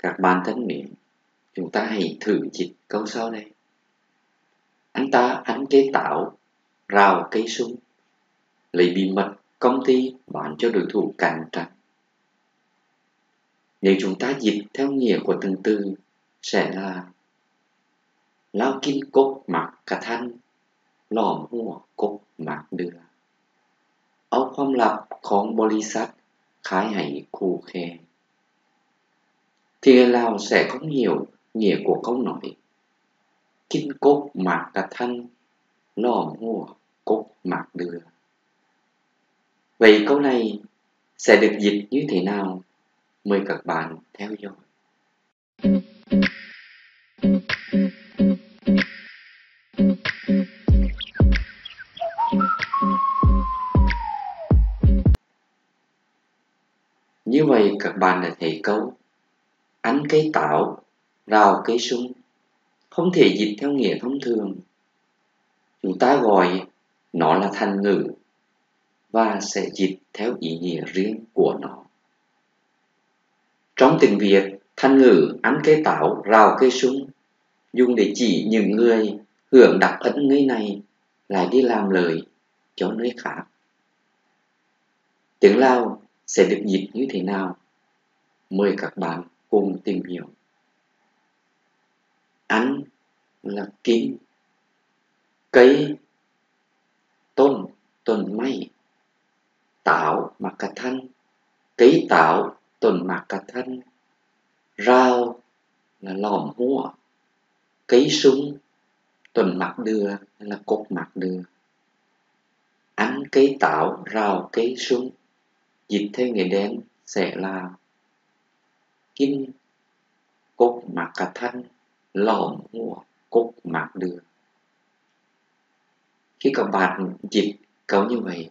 Các bạn thân mến, chúng ta hãy thử dịch câu sau đây. Anh ta ăn cây táo, rào cây sung, lấy bí mật công ty bán cho đối thủ cạnh tranh. Nếu chúng ta dịch theo nghĩa của từng từ sẽ là lao kim cốt mặc cả thanh, lòm hùa cốt mặc đưa. Âuความลับของบริษัทขายให้คู่แข่ง. Thì người Lào sẽ không hiểu nghĩa của câu nói kinh cốt mạc cả thanh, lòm hùa cốt mạc đưa. Vậy câu này sẽ được dịch như thế nào? Mời các bạn theo dõi. Như vậy các bạn đã thấy câu ăn cây táo, rào cây sung không thể dịch theo nghĩa thông thường. Chúng ta gọi nó là thành ngữ và sẽ dịch theo ý nghĩa riêng của nó. Trong tiếng Việt, thành ngữ ăn cây táo, rào cây sung dùng để chỉ những người hưởng đặc ân nơi này lại đi làm lợi cho nơi khác. Tiếng Lào sẽ được dịch như thế nào? Mời các bạn cùng tìm hiểu. Ăn là kim, cây,ต้นไม้ táo mạc cả thanh, cây táo, ต้น mạc cả thanh, rào là lòm hùa, cây sung, ต้น mạc đưa là cốt mạc đưa. Ăn cây táo, rào cây sung dịch theo nghĩa đen sẽ là kim cốt mạc cả thanh, lòm hùa cốt mạc đưa. Khi các bạn dịch câu như vậy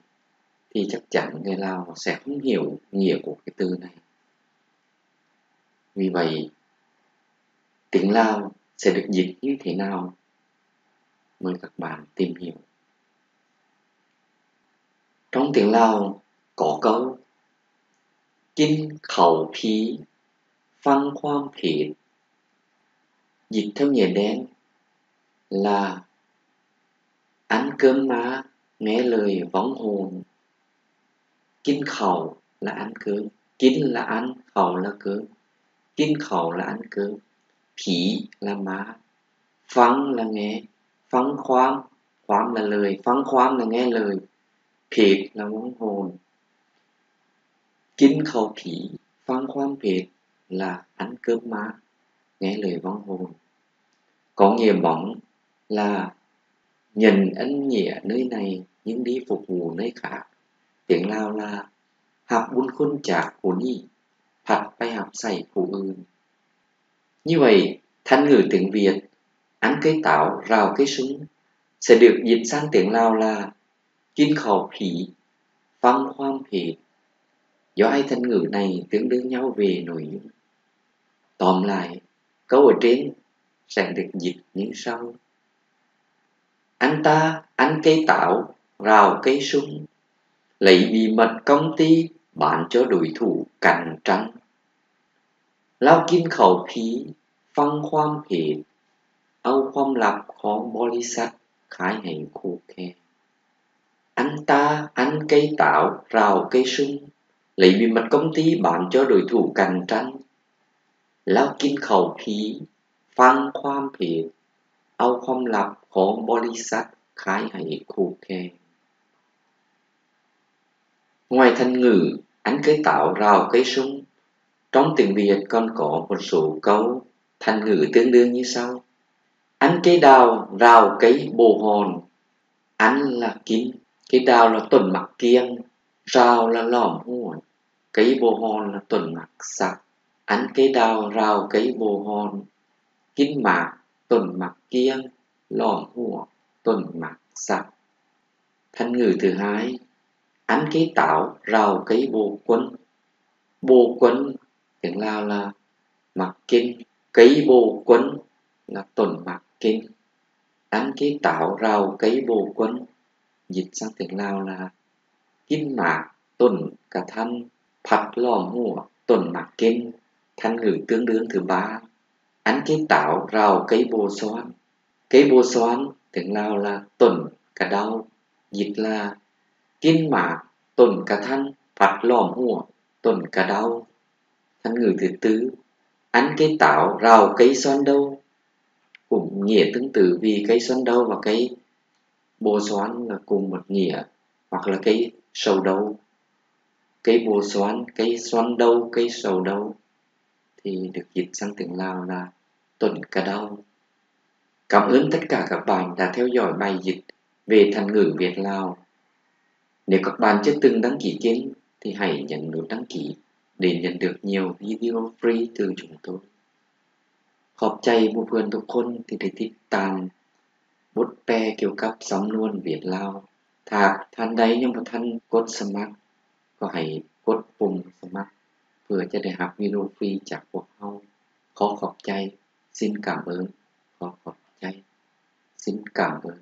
thì chắc chắn người Lào sẽ không hiểu nghĩa của cái từ này. Vì vậy, tiếng Lào sẽ được dịch như thế nào? Mời các bạn tìm hiểu. Trong tiếng Lào có câu kinh khẩu phí, phăng khoam phết. Dịch theo nghĩa đen là ăn cơm má, nghe lời vong hồn. Kinh khẩu là ăn cơm, kinh là ăn, khẩu là cơm. Kinh khẩu là ăn cơm, phí là má, phăng là nghe, phăng khoam, khoam là lời, phăng khoam là nghe lời, phết là vong hồn. Kinh khẩu phí, phăng khoam phết là ăn cơm má, nghe lời vong hồn. Có nghĩa bóng là nhận ân nghĩa nơi này nhưng đi phục vụ nơi khác. Tiếng Lào làหักบุญคุณจากผู้นี้ผัดไปหักใส่ผู้อื่น. Như vậy, thành ngữ tiếng Việt ăn cây táo, rào cây sung sẽ được dịch sang tiếng Lào là kinh khẩu phí, phăng khoam phết. Do hai thành ngữ này tương đương nhau về nội dung. Tóm lại, câu ở trên sẽ được dịch như sau. Anh ta ăn cây táo, rào cây sung, lấy bí mật công ty bán cho đối thủ cạnh tranh. Laoกินเขาผีฟังความเพจเอาความลับของบริษัทขายให้คู่แข่ง. Anh ta ăn cây táo, rào cây sung, lấy bí mật công ty bán cho đối thủ cạnh tranh. Lao กินเขาผีฟังความเพจเอาความลับของบริษัทขายให้คู่แข่ง. Ngoài thành ngữ ăn cây táo, rào cây sung, trong tiếng Việt còn có một số câu thành ngữ tương đương như sau. Ăn cây đào, rào cây bồ hòn. Ăn là kín, cây đào là ต้น mạc kiêng, rào là lòm hùa, cây bồ hòn là ต้น mạc sặc. Ăn cây đào, rào cây bồ hòn, kín mạc, ต้น mạc kiêng, lòm hùa, ต้น mạc sặc. Thành ngữ thứ hai, ăn cây táo, rào cây bồ quấn. Bồ quấn tiếng Lào là mạc kinh, cây bồ quấn là ต้น mạc kinh. Ăn cây táo, rào cây bồ quấn dịch sang tiếng Lào là kinh mạc, ต้น cả thanh,ผัด lòm hùa, ต้น mạc kinh. Thành ngữ tương đương thứ ba, ăn cái táo rào cây bồ xoan. Cây bồ xoan tiếng Lào là tuần cả đau, dịch là kiên mạc tuần cả thanh, phát lòm hùa tuần cả đau. Thành ngữ thứ tư, ăn cây táo rào cây xoan đâu, cũng nghĩa tương tự vì cây xoan đâu và cây bồ xoan là cùng một nghĩa, hoặc là cây sầu đâu. Cây bồ xoan, cây xoan đâu, cây sầu đâu thì được dịch sang tiếng Lào là tuần cả đau. Cảm ơn tất cả các bạn đã theo dõi bài dịch về thành ngữ Việt Lào. Nếu các bạn chưa từng đăng ký kênh thì hãy nhấn nút đăng ký để nhận được nhiều video free từ chúng tôi. ขอบใจผู้เพื่อนทุกคนที่ได้ติดตามบทแปลเกี่ยวกับสำนวนเวียดลาวถ้าท่านใดยังบ่ทันกดสมัครก็ให้กดปุ่มสมัครเพื่อจะได้รับวิดีโอฟรีจากพวกเราขอขอบใจ xin cảm ơn ขอขอบใจ xin cảm ơn